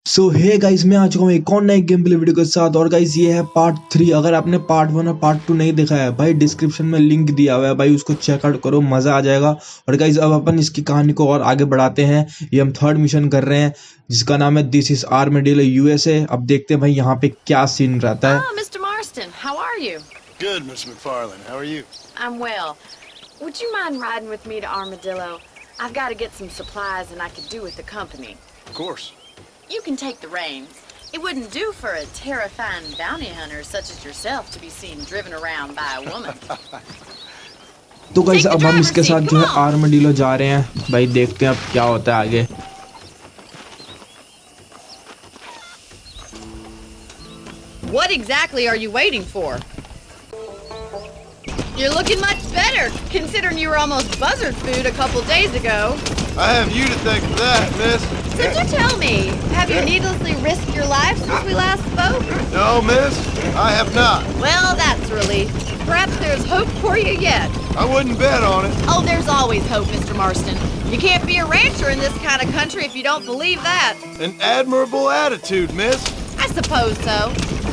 सो hey guys, मैं आ चुका हूँ एक और नए गेम प्ले वीडियो के साथ। और गाइस ये है पार्ट 3। अगर आपने पार्ट 1 और पार्ट 2 नहीं देखा है भाई, डिस्क्रिप्शन में लिंक दिया हुआ है भाई, उसको चेकआउट करो, मजा आ जाएगा। और गाइस अब अपन इसकी कहानी को और आगे बढ़ाते हैं। ये हम थर्ड मिशन कर रहे हैं जिसका नाम है दिस इज आर्मेडिलो यूएसए। अब देखते हैं भाई यहाँ पे क्या सीन रहता है। Mr. Marston, how are you? Good, Miss McFarland. How are you? I'm well. Would you mind riding with me to Armadillo? I've got to get some supplies and I could do with the company. Of course. You can take the reins. It wouldn't do for a terrifying bounty hunter such as yourself to be seen driven around by a woman. तो guys अब हम इसके साथ जो है आर्मेडिलो जा रहे हैं भाई, देखते हैं अब क्या होता है आगे। What exactly are you waiting for? You're looking much better, considering you were almost buzzard food a couple days ago. I have you to thank for that, miss. So do tell me, have you needlessly risked your life since we last spoke? No, miss, I have not. Well, that's a relief. Perhaps there's hope for you yet. I wouldn't bet on it. Oh, there's always hope, Mr. Marston. You can't be a rancher in this kind of country if you don't believe that. An admirable attitude, miss. I suppose so.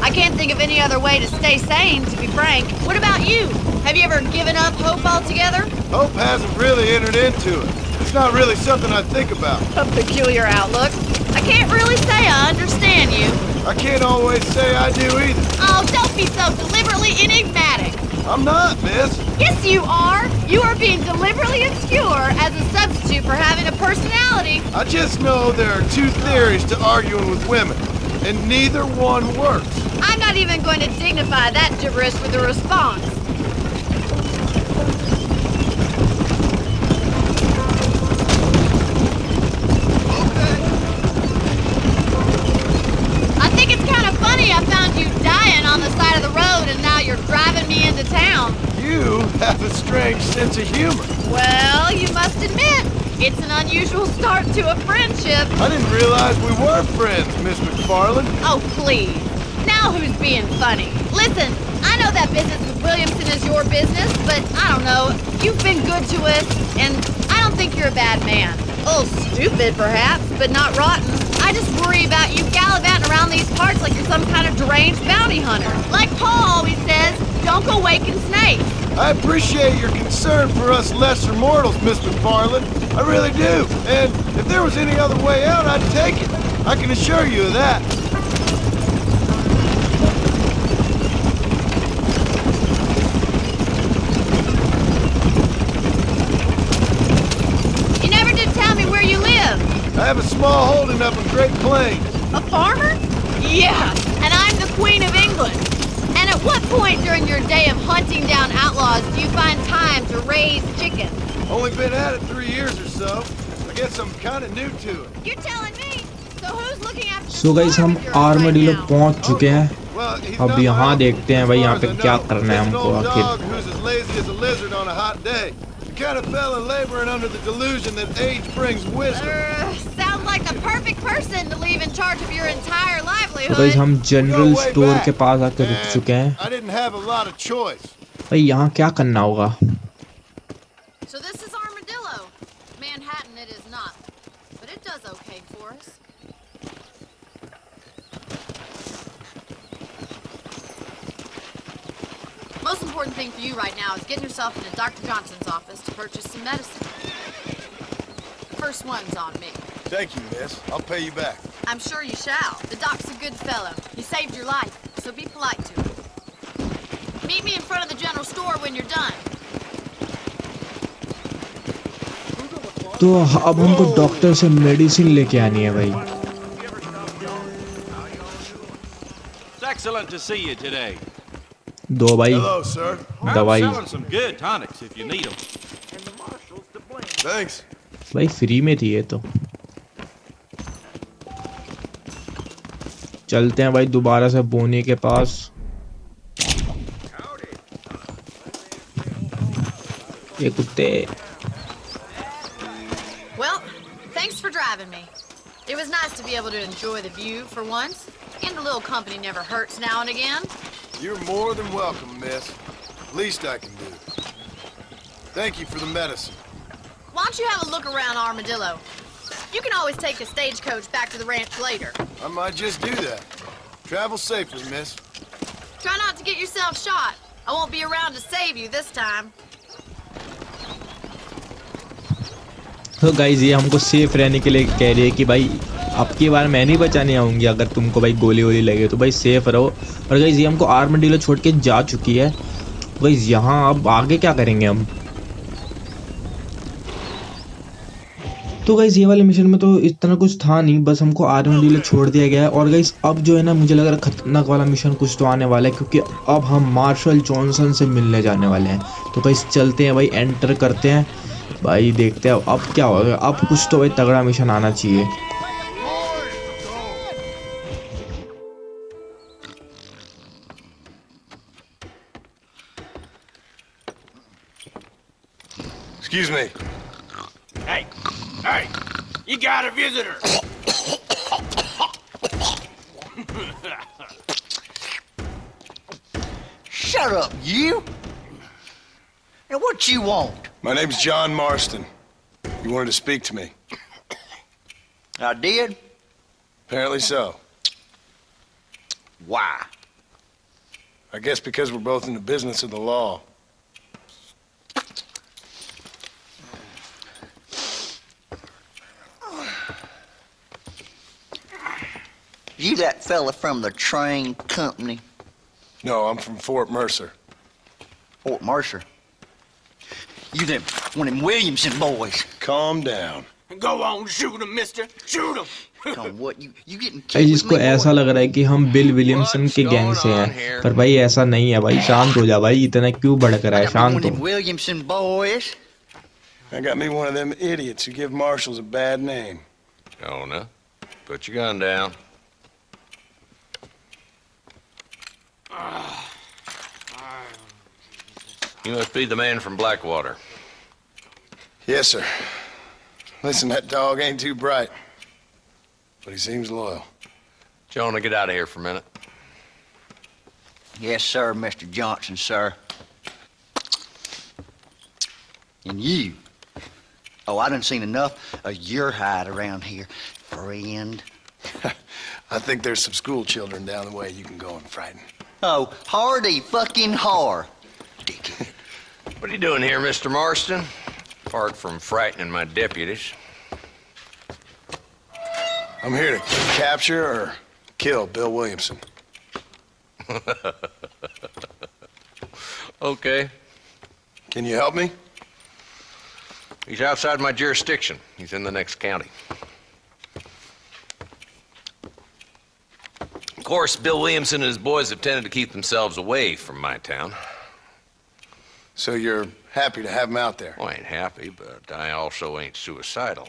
I can't think of any other way to stay sane, to be frank. What about you? Have you ever given up hope altogether? Hope hasn't really entered into it. It's not really something I think about. A peculiar outlook. I can't really say I understand you. I can't always say I do either. Oh, don't be so deliberately enigmatic. I'm not, miss. Yes, you are. You are being deliberately obscure as a substitute for having a personality. I just know there are two theories to arguing with women, and neither one works. I'm not even going to dignify that gibberish with a response. I think it's kind of funny I found you dying on the side of the road and now you're driving me into town. You have a strange sense of humor. Well, you must admit, it's an unusual start to a friendship. I didn't realize we were friends, Miss McFarland. Oh, please. Now who's being funny? Listen, I know that business with Williamson is your business, but I don't know. You've been good to us, and I don't think you're a bad man. A little stupid, perhaps, but not rotten. I just worry about you gallivanting around these parts like you're some kind of deranged bounty hunter. Like Paul always says, don't go waking snakes. I appreciate your concern for us lesser mortals, Miss McFarland. I really do. And if there was any other way out, I'd take it. I can assure you of that. You never did tell me where you live. I have a small holding up in Great Plains. A farmer? Yeah, and I'm the Queen of England. And at what point during your day of hunting down outlaws do you find time to raise chickens? Only been at it 3 years or so. I guess I'm kind of new to it. You're telling me. So who's looking after so guys हम आर्मेडिलो पहुंच चुके हैं। Well, he's अब not यहाँ my देखते हैं भाई यहाँ पे क्या करना है Just an हमको old आखिर। dog who's as lazy as a lizard on a hot day. The kind of fella laboring under the delusion that age brings wisdom. Sounds like the perfect person to leave in charge of your entire तो livelihood. Guys हम We general go way store back, के पास आकर रुक and चुके हैं I didn't have a lot of choice. भाई। यहाँ क्या करना होगा? So this is Armadillo. Manhattan it is not, but it does okay for us. Most important thing for you right now is getting yourself into Dr. Johnson's office to purchase some medicine. The first one's on me. Thank you, miss. I'll pay you back. I'm sure you shall. The doc's a good fellow. He saved your life, so be polite to him. Meet me in front of the general store when you're done. तो अब हमको doctor से medicine लेके आनी है भाई। It's excellent to see you today. दो भाई Hello, sir. दवाई। I'm selling some good tonics if you need them. Thanks. भाई फ्री में थी ये तो। चलते हैं भाई दोबारा से बोनी के पास। ये कुत्ते। Well, thanks for driving me. It was nice to be able to enjoy the view for once, and a little company never hurts now and again. You're more than welcome, miss. Least I can do. Thank you for the medicine. Why don't you have a look around Armadillo? You can always take the stagecoach back to the ranch later. I might just do that. Travel safely, miss. Try not to get yourself shot. I won't be around to save you this time. तो guys ये हमको safe रहने के लिए कह रही है कि भाई अब की बार मैं नहीं बचाने आऊँगी, अगर तुमको भाई गोली वोली लगे तो भाई सेफ रहो। और गाइज ये हमको आर्मडिलो छोड़ के जा चुकी है। गाइज यहाँ अब आगे क्या करेंगे हम? तो गाइज ये वाले मिशन में तो इतना कुछ था नहीं, बस हमको आर्मडिलो छोड़ दिया गया है। और गाइज अब जो है ना, मुझे लग रहा है खतरनाक वाला मिशन कुछ तो आने वाला है, क्योंकि अब हम मार्शल जॉनसन से मिलने जाने वाले हैं। तो गाइज चलते हैं भाई, एंटर करते हैं भाई, देखते हैं अब क्या होगा। अब कुछ तो भाई तगड़ा मिशन आना चाहिए। Excuse me. Hey, you got a visitor. Shut up, you! And what you want? My name's John Marston. You wanted to speak to me. I did? Apparently so. Why? I guess because we're both in the business of the law. You that fella from the train company? No, I'm from Fort Mercer. Fort Mercer? You them one of them Williamson boys? Calm down. Go on, shoot him, mister. Shoot him. On what? You getting भाई killed जिसको with me, ऐसा boy? लग रहा है कि हम bill Williamson के gang से हैं, पर भाई ऐसा नहीं है भाई। शांत हो जा भाई, इतना क्यों भड़क रहा है? I got me one शांत of them हो। Williamson boys. I got me one of them idiots who give marshals a bad name. Jonah, put your gun down. You must be the man from Blackwater. Yes, sir. Listen, that dog ain't too bright, but he seems loyal. Jonah, get out of here for a minute. Yes, sir, Mr. Johnson, sir. And you. Oh, I done seen enough of your hide around here, friend. I think there's some school children down the way you can go and frighten. Oh, hardy fucking har. Dickhead. What are you doing here, Mr. Marston? Apart from frightening my deputies. I'm here to capture or kill Bill Williamson. Okay. Can you help me? He's outside my jurisdiction. He's in the next county. Of course, Bill Williamson and his boys have tended to keep themselves away from my town. So you're happy to have him out there? Well, I ain't happy, but I also ain't suicidal.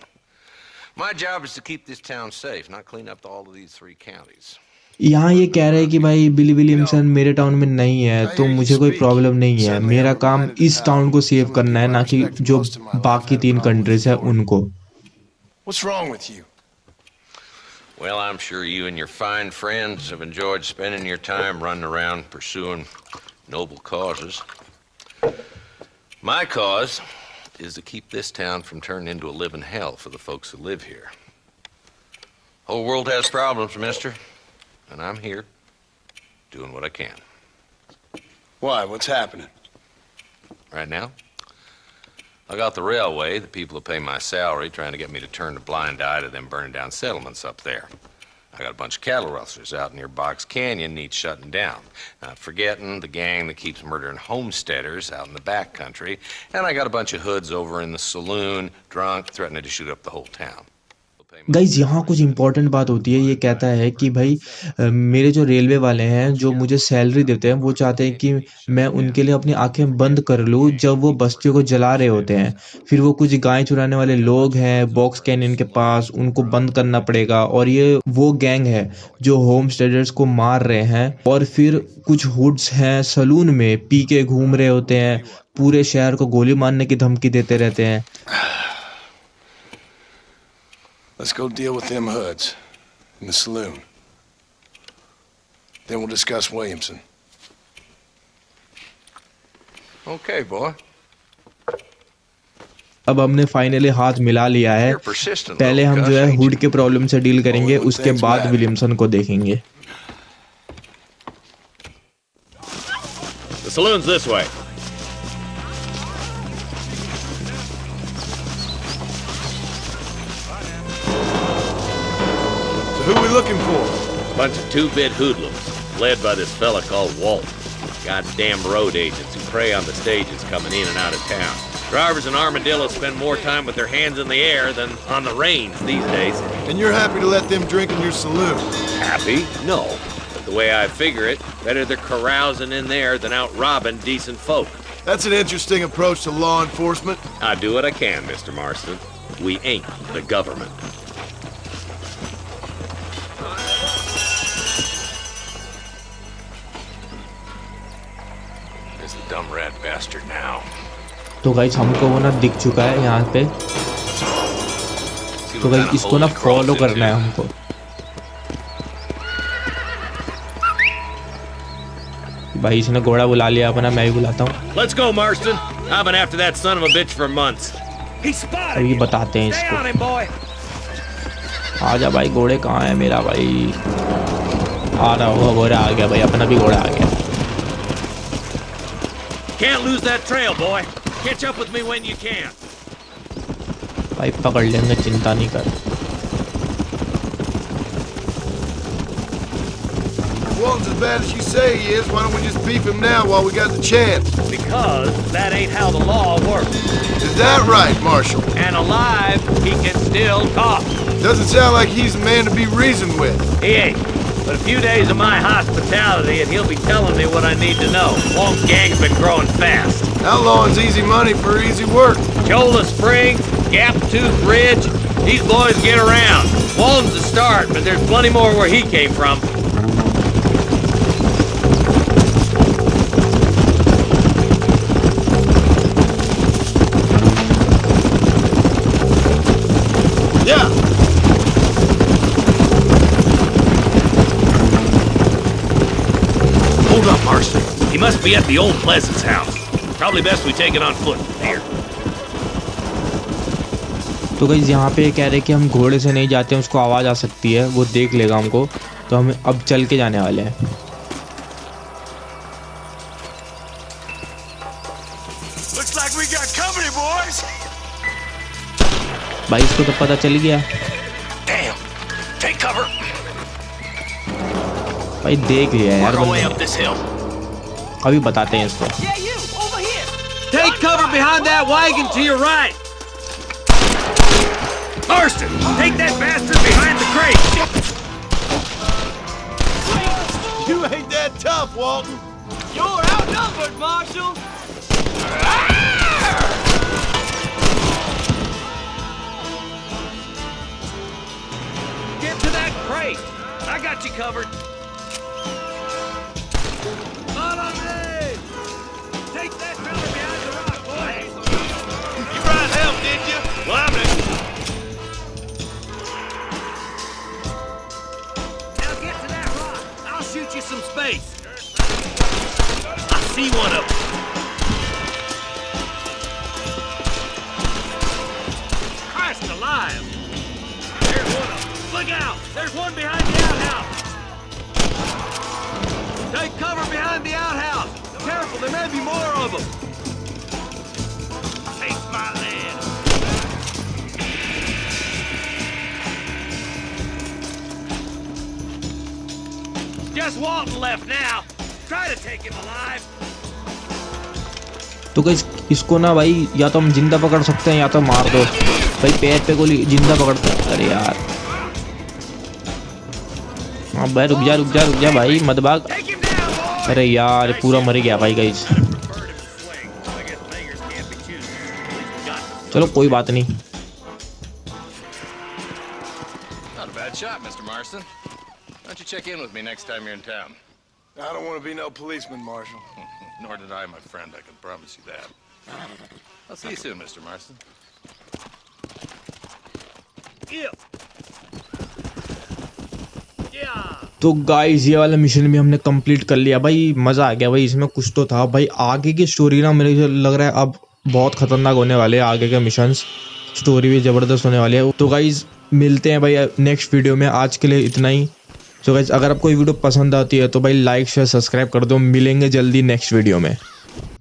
My job is to keep this town safe, not clean up all of these 3 counties. यहाँ ये कह रहे हैं कि भाई बिली Williamson मेरे town में नहीं है, तो मुझे कोई प्रॉब्लम नहीं है। मेरा काम इस टाउन को सेव करना है, ना कि जो बाकी 3 कंट्रीज है उनको। What's wrong with you? Well, I'm sure you and your fine friends have enjoyed spending your time running around pursuing noble causes. My cause is to keep this town from turning into a living hell for the folks who live here. Whole world has problems, mister, and I'm here doing what I can. Why? What's happening? Right now, I got the railway, the people who pay my salary, trying to get me to turn a blind eye to them burning down settlements up there. I got a bunch of cattle rustlers out near Box Canyon needs shutting down. Not forgetting the gang that keeps murdering homesteaders out in the back country. And I got a bunch of hoods over in the saloon, drunk, threatening to shoot up the whole town. Guys यहाँ कुछ important बात होती है। ये कहता है कि भाई मेरे जो रेलवे वाले हैं जो मुझे सैलरी देते हैं, वो चाहते हैं कि मैं उनके लिए अपनी आंखें बंद कर लूँ जब वो बस्तियों को जला रहे होते हैं। फिर वो कुछ गाय चुराने वाले लोग हैं बॉक्स कैनियन के पास, उनको बंद करना पड़ेगा। और ये वो गैंग है जो होम स्टेडर्स को मार रहे हैं। और फिर कुछ हुड्स हैं सलून में पी के घूम रहे होते हैं, पूरे शहर को गोली मारने की धमकी देते रहते हैं। Let's go deal with them hoods in the saloon. Then we'll discuss Williamson. Okay, boy. अब हमने फाइनली हाथ मिला लिया है। पहले हम जो है हुड के प्रॉब्लम से डील करेंगे, उसके बाद विलियमसन को देखेंगे। The saloon's this way. So who we looking for? Bunch of two-bit hoodlums, led by this fella called Walt. Goddamn road agents who prey on the stages coming in and out of town. Drivers in Armadillo spend more time with their hands in the air than on the reins these days. And you're happy to let them drink in your saloon? Happy? No. But the way I figure it, better they're carousing in there than out robbing decent folk. That's an interesting approach to law enforcement. I do what I can, Mr. Marston. We ain't the government. There's the dumb rat bastard now. तो guys हमको वो ना दिख चुका है यहाँ पे, तो गाइस इसको ना फॉलो करना है हमको। भाई इसने घोड़ा बुला लिया अपना, मैं भी बुलाता हूँ। Let's go, Marston. I've been after that son of a bitch for months. अभी बताते हैं इसको। आजा भाई, घोड़े कहाँ है मेरा भाई? आ रहा होगा, घोड़ा आ गया भाई, अपना भी घोड़ा आ गया। Can't lose that trail, boy. Catch up with me when you can. भाई पकड़ लेंगे, चिंता नहीं कर। If Walton's as bad as you say he is, why don't we just beef him now while we got the chance? Because that ain't how the law works. Is that right, Marshal? And alive, he can still talk. Doesn't sound like he's a man to be reasoned with. He ain't. But a few days of my hospitality and he'll be telling me what I need to know. Walt's gang's been growing fast. Outlawing's easy money for easy work. Cholla Springs, Gap Tooth Ridge, these boys get around. Walton's the start, but there's plenty more where he came from. Yeah. Hold up, Marston. He must be at the old Pleasance house. Probably best we take it on foot from here. तो guys यहाँ पे कह रहे कि हम घोड़े से नहीं जाते हैं, उसको आवाज़ आ सकती है, वो देख लेगा हमको, तो हम अब चल के जाने वाले हैं। Looks like we got company, boys. भाई इसको तो पता चल गया। Damn! Take cover! भाई देख लिया यार Work our way बंदे। up this hill. अभी बताते हैं इसको। Take cover behind that wagon to your right. Marston, take that bastard behind the crate. You ain't that tough, Walton. You're outnumbered, Marshal. Get to that crate. I got you covered. Follow me. Take that fella behind the rock, boy. You brought help, did you? Climbing. Now get to that rock. I'll shoot you some space. I see one of them. Christ alive. There's one of them. Look out. There's one behind the outhouse. Take cover behind the outhouse. Careful, there may be more of them. Take my land. Just Walton left now. Try to take him alive. तो guys इसको ना भाई या तो हम जिंदा पकड़ सकते हैं या तो मार दो। भाई पैर पे गोली, जिंदा पकड़ते हैं। अरे यार, हाँ भाई रुक जा भाई, मत भाग। अरे यार पूरा मर गया भाई गाइस। चलो कोई बात नहीं। Not a bad shot, Mr. Marston. Why don't you check in with me next time you're in town? I don't want to be no policeman, Marshal. Nor did I, my friend. I can promise you that. I'll see you soon, Mr. Marston. तो guys ये वाला mission भी हमने complete कर लिया भाई। मज़ा आ गया भाई, इसमें कुछ तो था भाई। आगे की स्टोरी ना मेरे को लग रहा है अब बहुत खतरनाक होने वाले हैं आगे के मिशंस, स्टोरी भी ज़बरदस्त होने वाली है। तो गाइज़ मिलते हैं भाई नेक्स्ट वीडियो में, आज के लिए इतना ही। तो गाइज़ अगर आपको ये वीडियो पसंद आती है तो भाई लाइक शेयर सब्सक्राइब कर दो, मिलेंगे जल्दी नेक्स्ट वीडियो में।